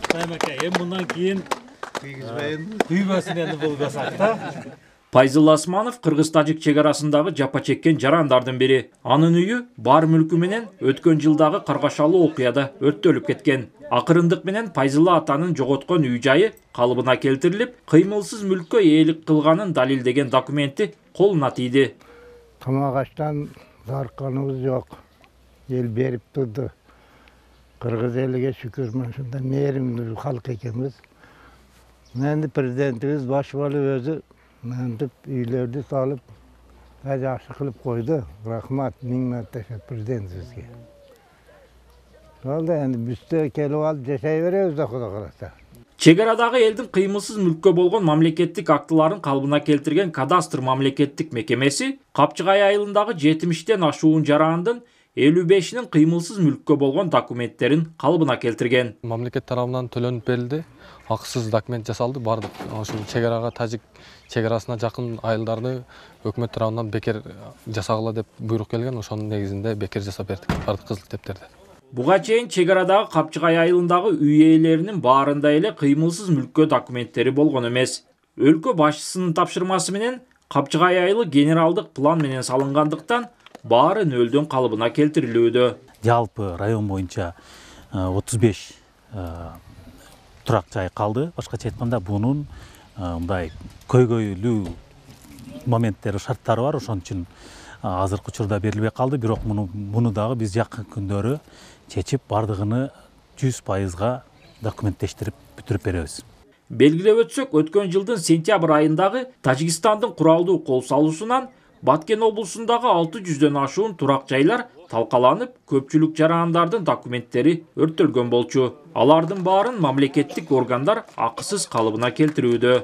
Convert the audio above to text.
Bundan keyin kүйбөсүн эndi булгасак да. Пайзыл Асманов Кыргыз-Тажик чегарасындагы жапа чеккен жарандардын бири. Анын үйү бар мүлкү менен өткөн жылдагы каргашалуу окуяда өрттөлүп кеткен. Акырындык менен Пайзылла атанын жоготкон үй жайы калыбына келтирилип, кыймылсыз мүлккө ээлик кылганын далилдеген документи колуна тийди. Камагачтан зарканыбыз жок. Эл берип турду. Кыргыз элиге шүкүр, мындай мээримдүү халк экенбиз. Endi prezidentimiz başbalı özü mendip üylerde salıp yaxşı kılıp koydu. Rahmat, minnet teşekkür prezidentimizge. Oldu endi bizde kelip alıp yaşayıveremiz da Xudo kalasa. Чегарадагы элдин кыймылсыз мүлккө болгон мамлекеттик актыларын калыбына келтирген кадастр мамлекеттик мекемеси Капчыгай айылындагы 70тен ашуун жарандын 55'inin kıymılsız mülkкө болгон документтерин калыбына келтирген. Мамлекет тарабынан төлөнүп берилди. Акысыз документ жасалды. Бардык ошо чегарага, Тажик чегарасына жакын айылдарды өкмөт тарабынан бекер жасагыла деп буйрук келген. Ошонун негизинде бекер жасап бердик бардык кызыл китептерди. Буга чейин чегарадагы Капчыгай айылындагы үй ээлеринин баарында эле кыймылсыз мүлккө документтери болгон эмес. Өлкө башчысынын тапшырмасы менен Капчыгай айылы генералдык план менен салынгандыктан баары нөлдөн калыбына келтирилүүдө. Жалпы район боюнча 35 турак жай калды. Башкача айтканда бунун мындай көйгөйлүү моменттери, шарттары бар. Ошон үчүн азыркы учурда берилбей калды. Бирок муну дагы биз жакын күндөрү чечип бардыгыны 100%га документтештирип бүтүрүп беребиз. Белгилеп өтсөк, өткөн жылдын сентябрь айындагы Тажикстандын куралдуу кол салуусунан Баткен облусундагы 600дөн ашуун турак жайлар талкаланып, көпчүлүк жарандардын документтери өрттөлгөн болчу. Алардын баарын мамлекеттик органдар акысыз калыбына келтирүүдө.